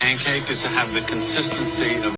pancake is to have the consistency of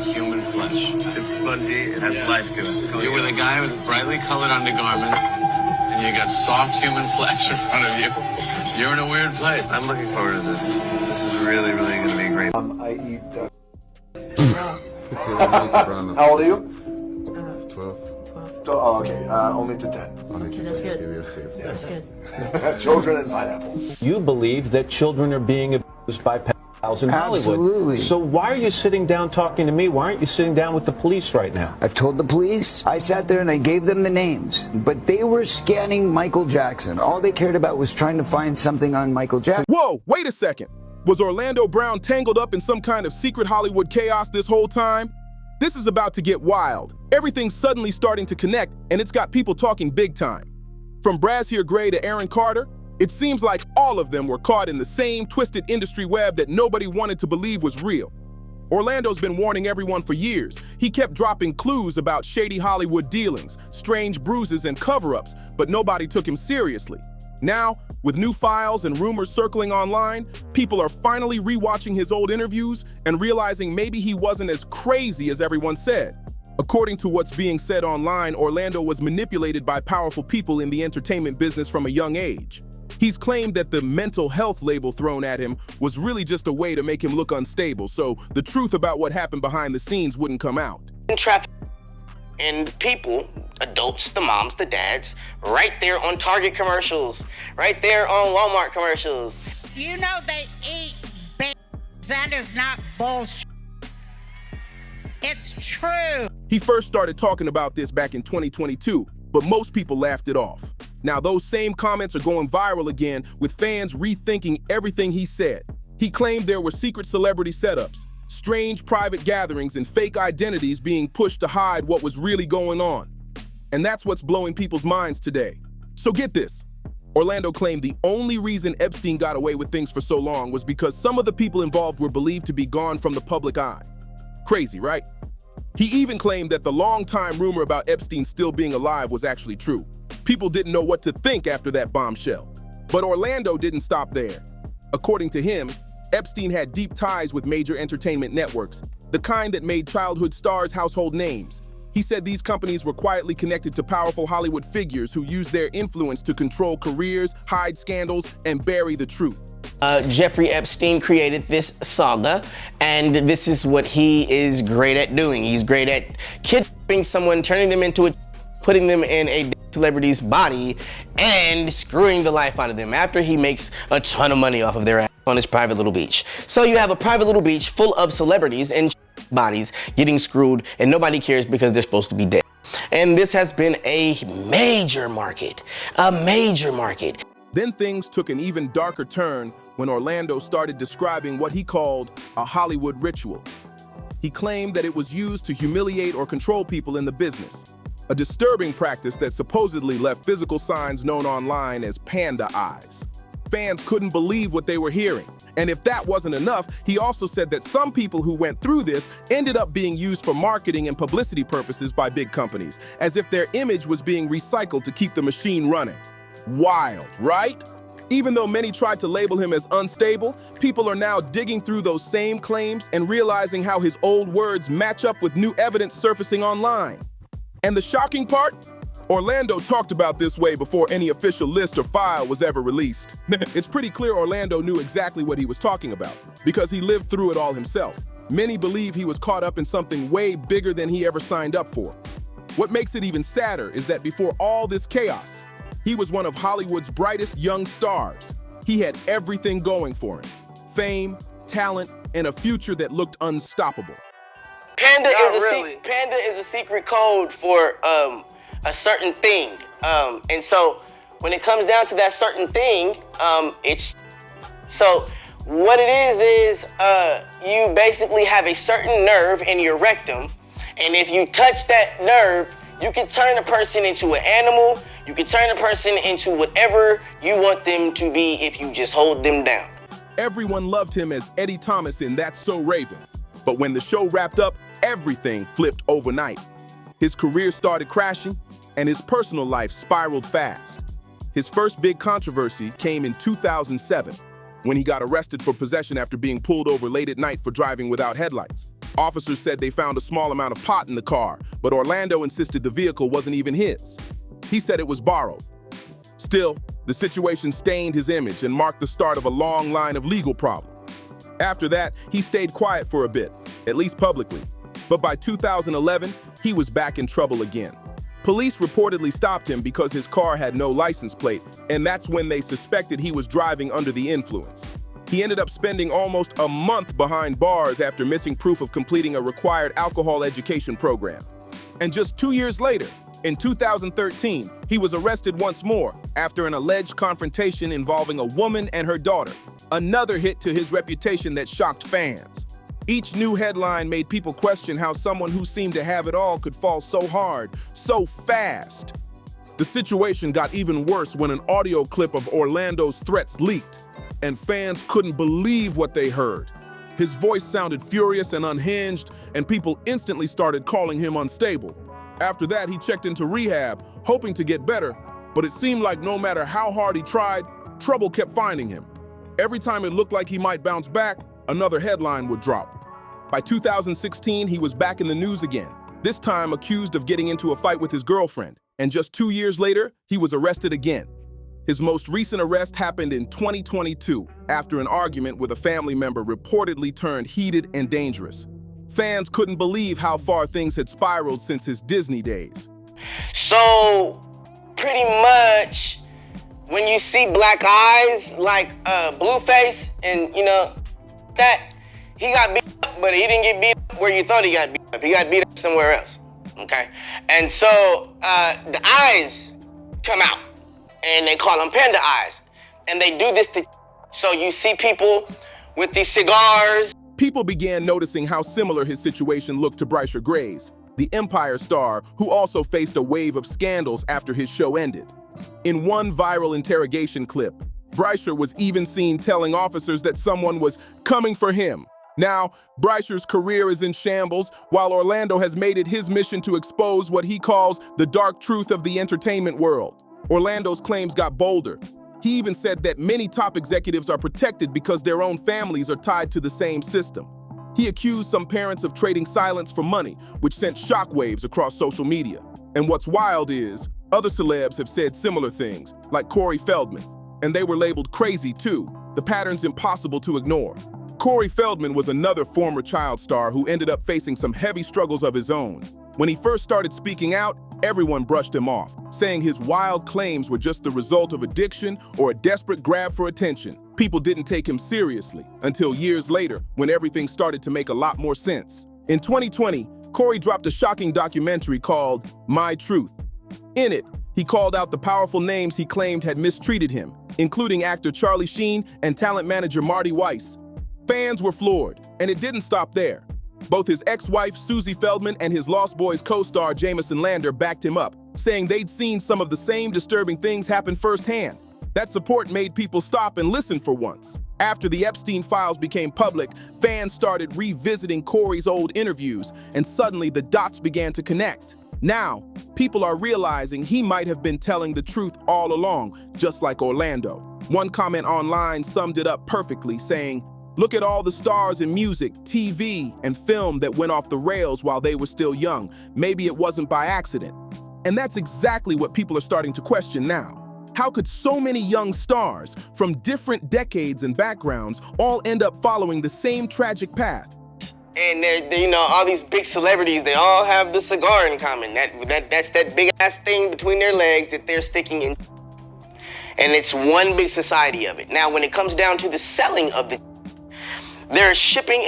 human flesh. It's spongy, it has life to it. You're with a guy with brightly colored undergarments, and you got soft human flesh in front of you. You're in a weird place. I'm looking forward to this. This is really, really going to be great. I eat. How old are you? 12. Oh, okay. Only to 10. That's good. That's good. Children and pineapple. You believe that children are being abused by pedophiles in Hollywood. Absolutely. So why are you sitting down talking to me? Why aren't you sitting down with the police right now? I've told the police. I sat there and I gave them the names. But they were scanning Michael Jackson. All they cared about was trying to find something on Michael Jackson. Whoa, wait a second. Was Orlando Brown tangled up in some kind of secret Hollywood chaos this whole time? This is about to get wild. Everything's suddenly starting to connect, and it's got people talking big time. From Brazier Gray to Aaron Carter, it seems like all of them were caught in the same twisted industry web that nobody wanted to believe was real. Orlando's been warning everyone for years. He kept dropping clues about shady Hollywood dealings, strange bruises, and cover-ups, but nobody took him seriously. Now, with new files and rumors circling online, people are finally rewatching his old interviews and realizing maybe he wasn't as crazy as everyone said. According to what's being said online, Orlando was manipulated by powerful people in the entertainment business from a young age. He's claimed that the mental health label thrown at him was really just a way to make him look unstable, so the truth about what happened behind the scenes wouldn't come out. Traffic and people, adults, the moms, the dads, right there on Target commercials, right there on Walmart commercials. You know they eat babies. That is not bullshit. It's true. He first started talking about this back in 2022, but most people laughed it off. Now those same comments are going viral again, with fans rethinking everything he said. He claimed there were secret celebrity setups, strange private gatherings, and fake identities being pushed to hide what was really going on. And that's what's blowing people's minds today. So get this. Orlando claimed the only reason Epstein got away with things for so long was because some of the people involved were believed to be gone from the public eye. Crazy, right? He even claimed that the long-time rumor about Epstein still being alive was actually true. People didn't know what to think after that bombshell. But Orlando didn't stop there. According to him, Epstein had deep ties with major entertainment networks, the kind that made childhood stars household names. He said these companies were quietly connected to powerful Hollywood figures who used their influence to control careers, hide scandals, and bury the truth. Jeffrey Epstein created this saga, and this is what he is great at doing. He's great at kidnapping someone, turning them into putting them in a celebrity's body, and screwing the life out of them after he makes a ton of money off of their ass on his private little beach. So you have a private little beach full of celebrities and bodies getting screwed, and nobody cares because they're supposed to be dead. And this has been a major market, Then things took an even darker turn when Orlando started describing what he called a Hollywood ritual. He claimed that it was used to humiliate or control people in the business, a disturbing practice that supposedly left physical signs known online as panda eyes. Fans couldn't believe what they were hearing. And if that wasn't enough, he also said that some people who went through this ended up being used for marketing and publicity purposes by big companies, as if their image was being recycled to keep the machine running. Wild, right? Even though many tried to label him as unstable, people are now digging through those same claims and realizing how his old words match up with new evidence surfacing online. And the shocking part? Orlando talked about this way before any official list or file was ever released. It's pretty clear Orlando knew exactly what he was talking about, because he lived through it all himself. Many believe he was caught up in something way bigger than he ever signed up for. What makes it even sadder is that before all this chaos, he was one of Hollywood's brightest young stars. He had everything going for him: fame, talent, and a future that looked unstoppable. Panda is a secret code for a certain thing. And so when it comes down to that certain thing, so what it is you basically have a certain nerve in your rectum, and if you touch that nerve, you can turn a person into an animal. You can turn a person into whatever you want them to be if you just hold them down. Everyone loved him as Eddie Thomas in That's So Raven. But when the show wrapped up, everything flipped overnight. His career started crashing, and his personal life spiraled fast. His first big controversy came in 2007. when he got arrested for possession after being pulled over late at night for driving without headlights. Officers said they found a small amount of pot in the car, but Orlando insisted the vehicle wasn't even his. He said it was borrowed. Still, the situation stained his image and marked the start of a long line of legal problems. After that, he stayed quiet for a bit, at least publicly. But by 2011, he was back in trouble again. Police reportedly stopped him because his car had no license plate, and that's when they suspected he was driving under the influence. He ended up spending almost a month behind bars after missing proof of completing a required alcohol education program. And just 2 years later, in 2013, he was arrested once more after an alleged confrontation involving a woman and her daughter, another hit to his reputation that shocked fans. Each new headline made people question how someone who seemed to have it all could fall so hard, so fast. The situation got even worse when an audio clip of Orlando's threats leaked, and fans couldn't believe what they heard. His voice sounded furious and unhinged, and people instantly started calling him unstable. After that, he checked into rehab, hoping to get better, but it seemed like no matter how hard he tried, trouble kept finding him. Every time it looked like he might bounce back, another headline would drop. By 2016, he was back in the news again, this time accused of getting into a fight with his girlfriend, and just 2 years later, he was arrested again. His most recent arrest happened in 2022 after an argument with a family member reportedly turned heated and dangerous. Fans couldn't believe how far things had spiraled since his Disney days. So, pretty much, when you see black eyes like Blueface and, that, he got beat up, but he didn't get beat up where you thought he got beat up. He got beat up somewhere else, okay? And so, the eyes come out, and they call them panda eyes. And they do this so you see people with these cigars. People began noticing how similar his situation looked to Brycer Gray's, the Empire star who also faced a wave of scandals after his show ended. In one viral interrogation clip, Brycer was even seen telling officers that someone was coming for him. Now, Brycer's career is in shambles, while Orlando has made it his mission to expose what he calls the dark truth of the entertainment world. Orlando's claims got bolder. He even said that many top executives are protected because their own families are tied to the same system. He accused some parents of trading silence for money, which sent shockwaves across social media. And what's wild is, other celebs have said similar things, like Corey Feldman, and they were labeled crazy too. The pattern's impossible to ignore. Corey Feldman was another former child star who ended up facing some heavy struggles of his own. When he first started speaking out, everyone brushed him off, saying his wild claims were just the result of addiction or a desperate grab for attention. People didn't take him seriously until years later, when everything started to make a lot more sense. In 2020, Corey dropped a shocking documentary called My Truth. In it, he called out the powerful names he claimed had mistreated him, including actor Charlie Sheen and talent manager Marty Weiss. Fans were floored, and it didn't stop there. Both his ex-wife, Susie Feldman, and his Lost Boys co-star, Jamison Lander, backed him up, saying they'd seen some of the same disturbing things happen firsthand. That support made people stop and listen for once. After the Epstein files became public, fans started revisiting Corey's old interviews, and suddenly the dots began to connect. Now, people are realizing he might have been telling the truth all along, just like Orlando. One comment online summed it up perfectly, saying, "Look at all the stars in music, TV, and film that went off the rails while they were still young. Maybe it wasn't by accident." And that's exactly what people are starting to question now. How could so many young stars from different decades and backgrounds all end up following the same tragic path? And all these big celebrities, they all have the cigar in common. That's that big ass thing between their legs that they're sticking in. And it's one big society of it. Now, when it comes down to the selling of they're shipping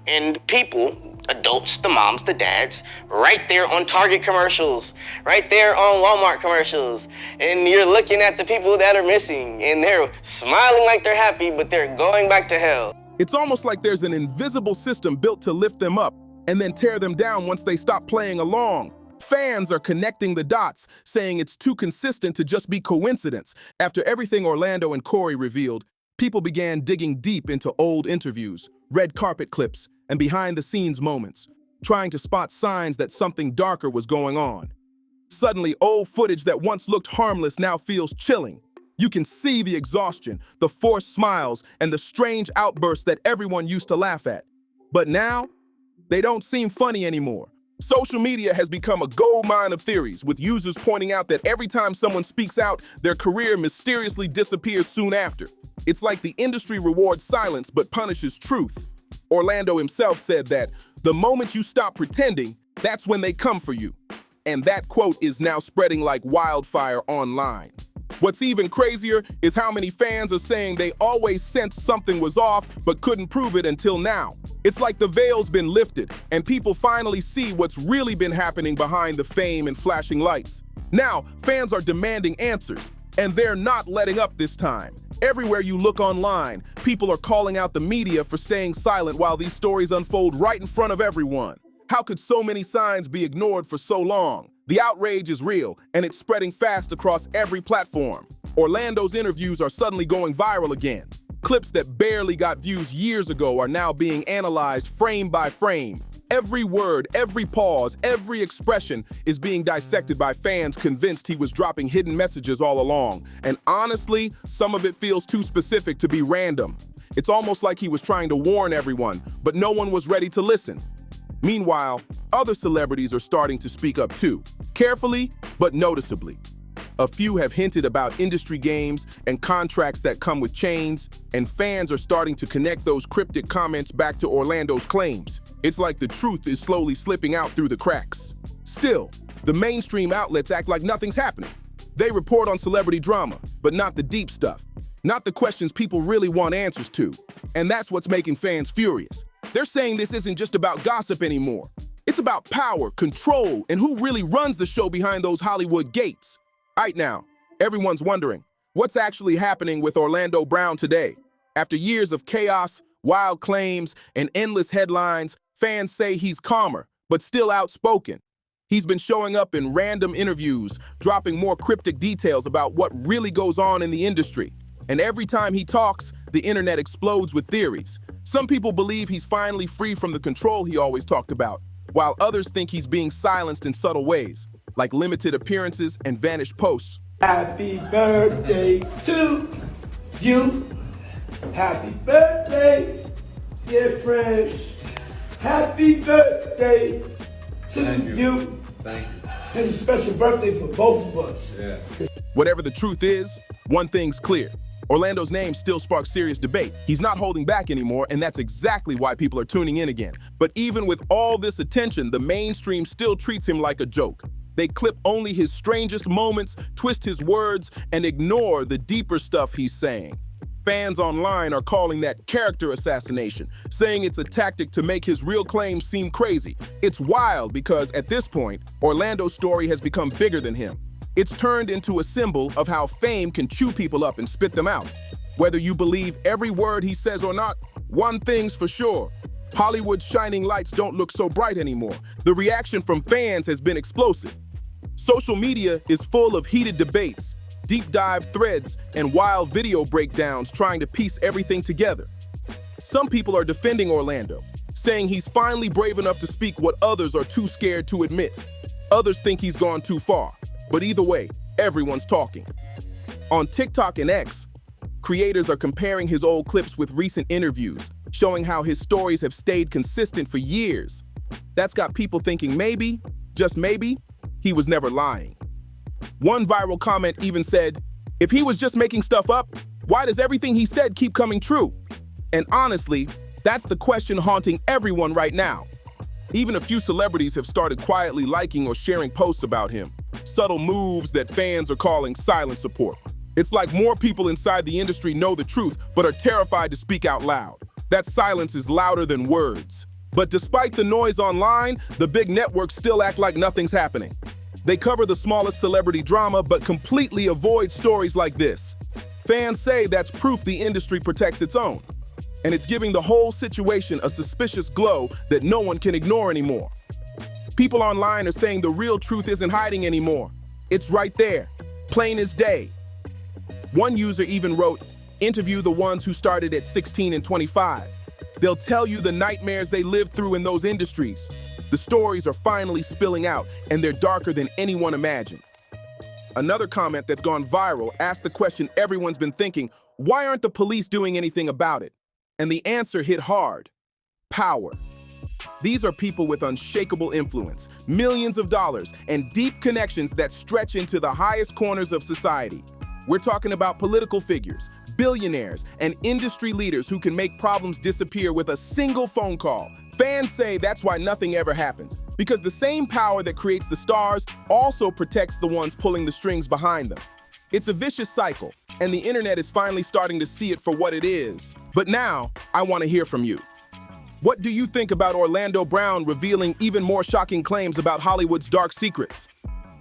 and people, adults, the moms, the dads, right there on Target commercials, right there on Walmart commercials. And you're looking at the people that are missing, and they're smiling like they're happy, but they're going back to hell. It's almost like there's an invisible system built to lift them up and then tear them down once they stop playing along. Fans are connecting the dots, saying it's too consistent to just be coincidence. After everything Orlando and Corey revealed, people began digging deep into old interviews, red carpet clips, and behind-the-scenes moments, trying to spot signs that something darker was going on. Suddenly, old footage that once looked harmless now feels chilling. You can see the exhaustion, the forced smiles, and the strange outbursts that everyone used to laugh at. But now, they don't seem funny anymore. Social media has become a goldmine of theories, with users pointing out that every time someone speaks out, their career mysteriously disappears soon after. It's like the industry rewards silence but punishes truth. Orlando himself said that, "The moment you stop pretending, that's when they come for you." And that quote is now spreading like wildfire online. What's even crazier is how many fans are saying they always sensed something was off but couldn't prove it until now. It's like the veil's been lifted and people finally see what's really been happening behind the fame and flashing lights. Now, fans are demanding answers, and they're not letting up this time. Everywhere you look online, people are calling out the media for staying silent while these stories unfold right in front of everyone. How could so many signs be ignored for so long? The outrage is real, and it's spreading fast across every platform. Orlando's interviews are suddenly going viral again. Clips that barely got views years ago are now being analyzed frame by frame. Every word, every pause, every expression is being dissected by fans convinced he was dropping hidden messages all along. And honestly, some of it feels too specific to be random. It's almost like he was trying to warn everyone, but no one was ready to listen. Meanwhile, other celebrities are starting to speak up too, carefully but noticeably. A few have hinted about industry games and contracts that come with chains, and fans are starting to connect those cryptic comments back to Orlando's claims. It's like the truth is slowly slipping out through the cracks. Still, the mainstream outlets act like nothing's happening. They report on celebrity drama, but not the deep stuff, not the questions people really want answers to. And that's what's making fans furious. They're saying this isn't just about gossip anymore. It's about power, control, and who really runs the show behind those Hollywood gates. Right now, everyone's wondering, what's actually happening with Orlando Brown today? After years of chaos, wild claims, and endless headlines, fans say he's calmer, but still outspoken. He's been showing up in random interviews, dropping more cryptic details about what really goes on in the industry. And every time he talks, the internet explodes with theories. Some people believe he's finally free from the control he always talked about, while others think he's being silenced in subtle ways, like limited appearances and vanished posts. Happy birthday to you. Happy birthday, dear friend. Happy birthday to you. Thank you. This is a special birthday for both of us. Yeah. Whatever the truth is, one thing's clear. Orlando's name still sparks serious debate. He's not holding back anymore, and that's exactly why people are tuning in again. But even with all this attention, the mainstream still treats him like a joke. They clip only his strangest moments, twist his words, and ignore the deeper stuff he's saying. Fans online are calling that character assassination, saying it's a tactic to make his real claims seem crazy. It's wild because, at this point, Orlando's story has become bigger than him. It's turned into a symbol of how fame can chew people up and spit them out. Whether you believe every word he says or not, one thing's for sure. Hollywood's shining lights don't look so bright anymore. The reaction from fans has been explosive. Social media is full of heated debates, deep dive threads, and wild video breakdowns trying to piece everything together. Some people are defending Orlando, saying he's finally brave enough to speak what others are too scared to admit. Others think he's gone too far. But either way, everyone's talking. On TikTok and X, creators are comparing his old clips with recent interviews, showing how his stories have stayed consistent for years. That's got people thinking maybe, just maybe, he was never lying. One viral comment even said, "If he was just making stuff up, why does everything he said keep coming true?" And honestly, that's the question haunting everyone right now. Even a few celebrities have started quietly liking or sharing posts about him. Subtle moves that fans are calling silent support. It's like more people inside the industry know the truth, but are terrified to speak out loud. That silence is louder than words. But despite the noise online, the big networks still act like nothing's happening. They cover the smallest celebrity drama, but completely avoid stories like this. Fans say that's proof the industry protects its own. And it's giving the whole situation a suspicious glow that no one can ignore anymore. People online are saying the real truth isn't hiding anymore. It's right there, plain as day. One user even wrote, "Interview the ones who started at 16 and 25. They'll tell you the nightmares they lived through in those industries. The stories are finally spilling out, and they're darker than anyone imagined." Another comment that's gone viral asked the question everyone's been thinking, why aren't the police doing anything about it? And the answer hit hard: power. These are people with unshakable influence, millions of dollars, and deep connections that stretch into the highest corners of society. We're talking about political figures, billionaires, and industry leaders who can make problems disappear with a single phone call. Fans say that's why nothing ever happens, because the same power that creates the stars also protects the ones pulling the strings behind them. It's a vicious cycle, and the internet is finally starting to see it for what it is. But now, I want to hear from you. What do you think about Orlando Brown revealing even more shocking claims about Hollywood's dark secrets?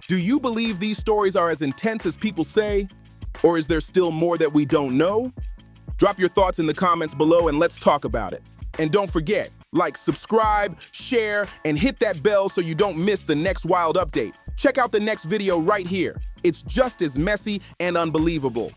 Do you believe these stories are as intense as people say? Or is there still more that we don't know? Drop your thoughts in the comments below and let's talk about it. And don't forget, like, subscribe, share, and hit that bell so you don't miss the next wild update. Check out the next video right here. It's just as messy and unbelievable.